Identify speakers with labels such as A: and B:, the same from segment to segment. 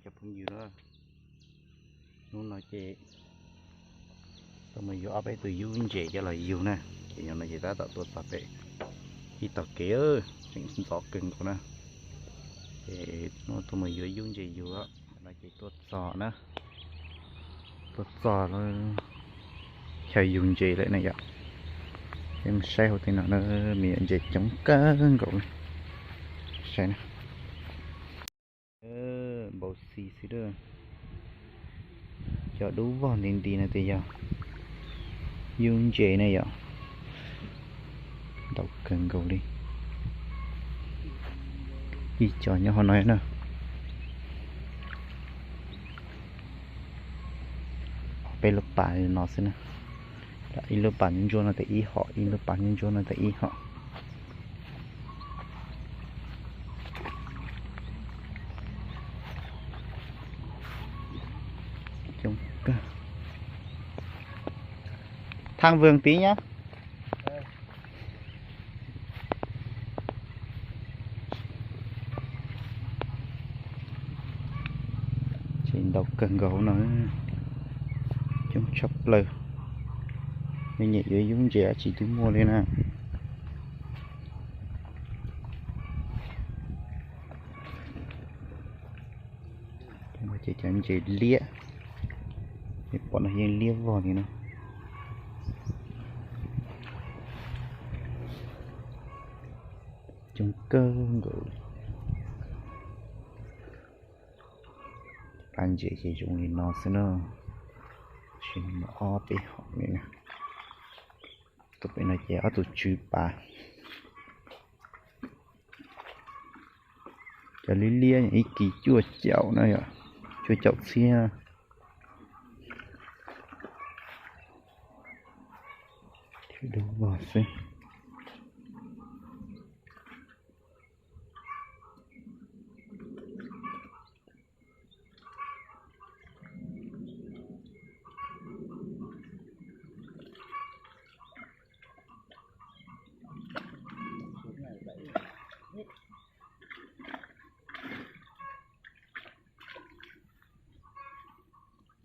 A: chụp không nhiều nữa nó nói chị tao mới vô bé từ yêu chị cho là yêu nè chị nhỏ này chị ta tạo tuột tập vậy đi tập kia chính tọt cưng của nó thì nó tao mới vô yêu chị yêu á là chị tuột sọ nữa tuột sọ nó chạy dùng chị lại này vậy em sao thì nó miệng chị chống cơn rồi xem nè bầu xì xí nữa cho đủ vào nên đi này thì giờ dùng chị này vậy đọc cần cầu đi đi cho nhau họ nói nè bây lúc bạn nó xin nè in lúc bạn những chỗ nó ý họ in lúc bạn những chỗ nó ý họ chúng thang vườn tí nhá trên đọc cần gấu nó chúng chọc lờ mình nhảy dưới giống trẻ chỉ tôi mua lên à mà chỉ chẳng chỉ lia thì bọn nó hiện lia vào thì nó chúng cơ rồi anh chị dùng thì nó sẽ nó xin nó bị họ này nè tụi bên này trẻ tụi chữ bà cho lý lia những kỳ chua chậu này ạ chua chậu xe thì đâu vào xem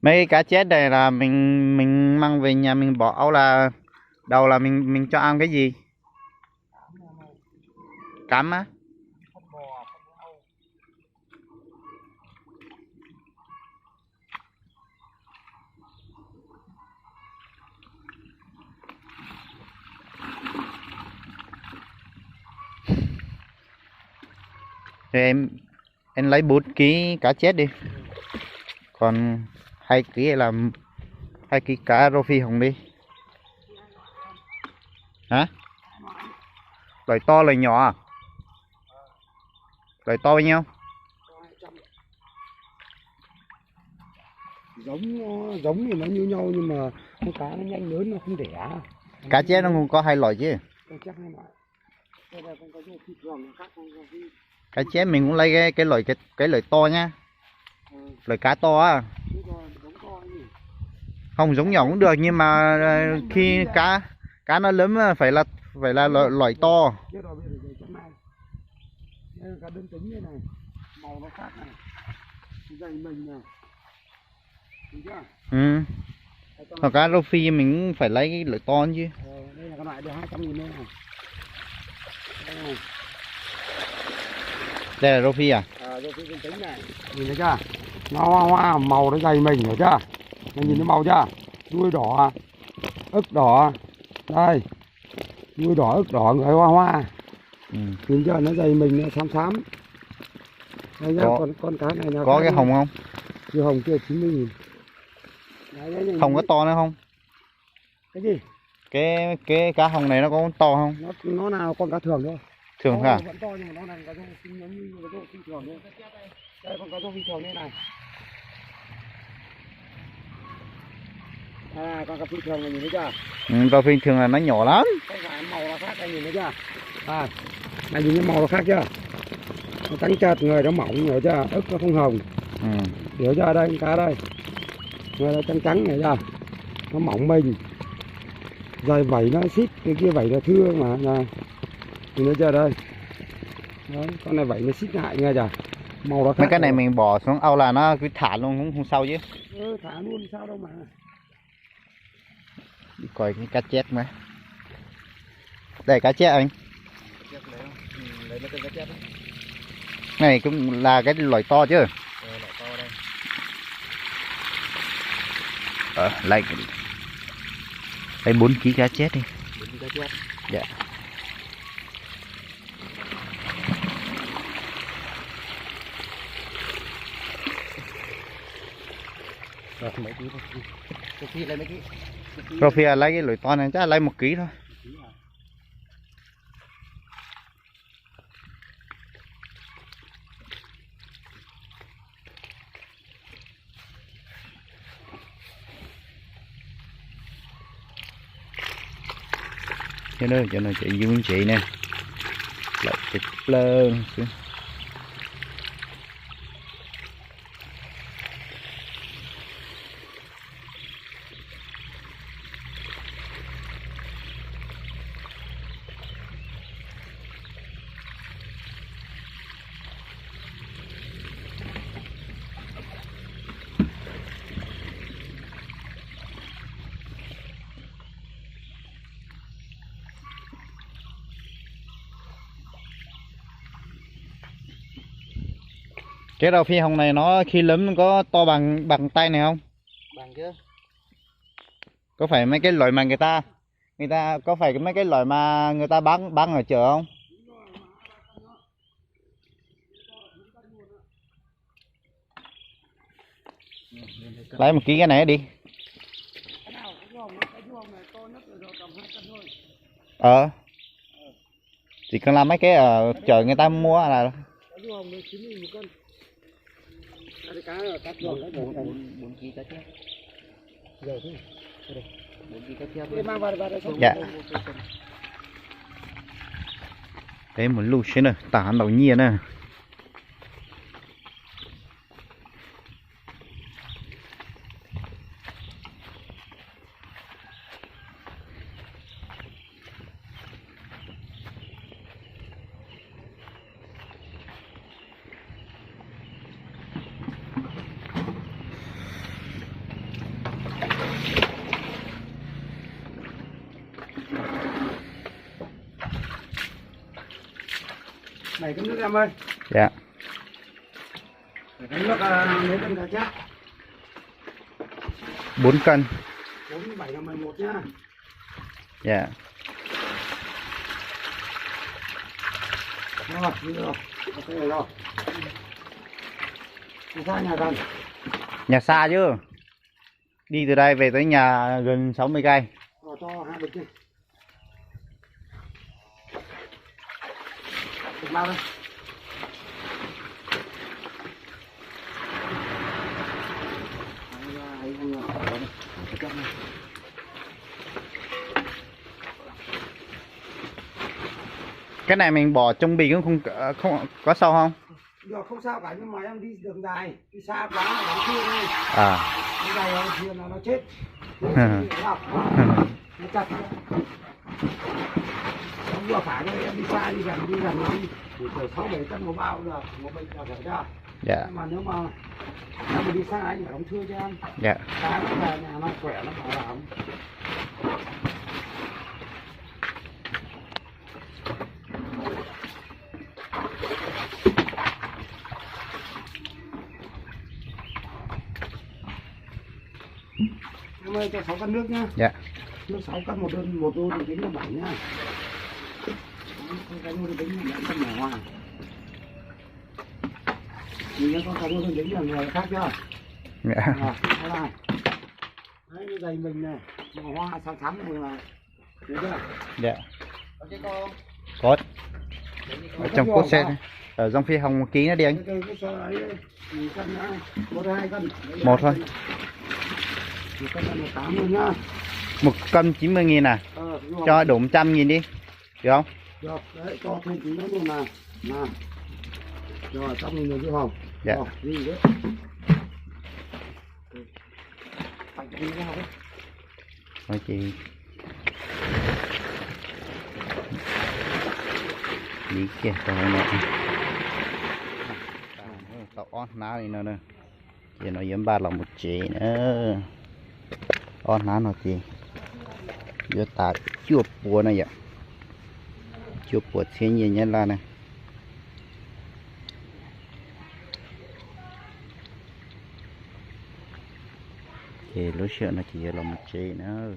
A: mấy cá chết này là mình mang về nhà mình bỏ áo là đầu là mình cho ăn cái gì cắm á thì em lấy 4 kg cá chết đi còn 2 kg làm 2 kg cá rô phi hồng đi hả loại to loại nhỏ à loại to bao nhiêu
B: giống thì nó như nhau nhưng mà con cá nó nhanh lớn nó không đẻ
A: cá chết nó cũng có 2 loại chứ cá chết mình cũng lấy cái loại to nhá loại cá to á không giống nhỏ cũng được nhưng mà khi cá nó lớn phải là loại to
B: cá đơn tính như này màu nó khác này dày mình này
A: ừ hoặc cá rô phi mình cũng phải lấy cái loại to chứ
B: đây là cái loại được 200.000 đây này
A: đây là rô phi à
B: rô phi đơn tính này nhìn thấy chưa nó hoa màu nó dày mình rồi chưa nó nhìn nó màu chưa đuôi đỏ ức đỏ đây đuôi đỏ ức đỏ người hoa nhìn chưa nó dày mình nó xám đây nhá con cá này là
A: có cái hồng không
B: cái hồng kia 90.000
A: hồng có to nữa không
B: cái gì
A: cái cá hồng này nó có to không
B: nó nào con cá thường thôi
A: thường hả
B: vẫn to nhưng mà nó là cá rô phi giống như cá rô phi thường thôi đây con cá rô phi thường đây này con cá phi thường này nhìn thấy chưa
A: rô phi thường là nó nhỏ lắm
B: không phải màu nó khác đây nhìn thấy chưa này nhìn cái màu nó khác chưa nó trắng chật người nó mỏng hiểu chưa ức nó không hồng hiểu chưa đây cá đây người nó trắng này chưa nó mỏng mình rồi vảy nó xít cái kia vảy nó thưa mà nhìn thấy chưa đây đấy, con này vảy nó xít lại nghe chưa màu đó khác
A: mấy cái này
B: rồi.
A: mình bỏ xuống ao là nó cứ thả luôn không sao chứ.
B: Thả luôn sao đâu mà.
A: Đi coi cái cá chép mà. Đây cá chép anh.
B: Lấy mấy con cá chép đấy.
A: Này cũng là cái loại to chứ.
B: Loại to đây.
A: Lấy 4 kg cá chép đi.
B: 4 kg cá chép.
A: Dạ.
B: Rồi mấy ký thôi. Cái lấy mấy ký.
A: Profia lấy cái loại to này chắc lấy 1 kg thôi. Cho nó chị Dương chị nè, lại chụp lên xuống. Cái rau phi hồng này nó khi lớn có to bằng tay này không?
B: Bằng chứ.
A: Có phải mấy cái loại mà người ta có phải mấy cái loại mà người ta bán ở chợ không? Lấy 1 kg cái này đi. Chỉ cần làm mấy cái ở chợ người ta mua là
B: 4 kg cá chép. Rồi thế. 4 kg cá chép. Mang vào đây.
A: dạ. Đấy một lù xí nè, tả đầu nhiên nè.
B: Này cái nước em ơi.
A: Dạ.
B: Cái nước mấy cân cá chép.
A: 4 cân.
B: 47 là 11 nhá.
A: Dạ.
B: Rồi, đi rồi. Ok rồi. Đi xa nhà gần.
A: Nhà xa chứ. Đi từ đây về tới nhà gần 60 cây.
B: Rồi cho 2 bịch đi. Bịch bao đây.
A: Cái này mình bỏ trong bì cũng không có sao không?
B: Được không sao cả, nhưng mà em đi đường dài, đi xa quá là nó chưa đây. Đi dài là thuyền là nó chết. Nó chặt. Nó vừa phải thôi, em đi xa đi gần đi. Thì từ 6-7 cân một bao được, một bịch là phải ra.
A: Dạ.
B: Nhưng mà nếu mà em đi xa anh phải đóng thưa cho em.
A: Dạ.
B: Sáng nó về nhà nó khỏe nó bảo đảm. Em ơi cho 6 cân nước nhá.
A: Dạ.
B: Nước 6 cân một đô thì tính là 7 nhá. Con cá nuôi tính là 7 cân nhỏ hoa. Nhìn nhá, con cá nuôi tính là người khác chưa?
A: Dạ.
B: Thế này. Đấy, cái giày mình này, màu hoa sáng thắm này mà. Được chưa?
A: Dạ.
B: Có chứ con.
A: Có. Ở trong cốt xe này. Ở trong phi hồng 1 kg nữa đi anh.
B: Cái xe ấy, 1 cân nữa. 1 hay 2 cân.
A: Một thôi.
B: 1 cân là 18 luôn nhá.
A: 1 cân 90.000 à? Cho đủ 100.000 đi. Được không?
B: Được, đấy, cho thêm tí nữa luôn nào. Nào. Rồi, xong mình rồi chứ không?
A: Dạ.
B: Rồi, gì đấy. Phải đi ra đấy.
A: Thôi chị. Đi kìa, còn không nọ. on ná này nữa nè chị nó yếm ba là một chị nữa on ná nó chị giờ ta chuột bùa này vậy chuột bùa thiên nhiên nhân là này thì lúc xưa nó chỉ là một chị nữa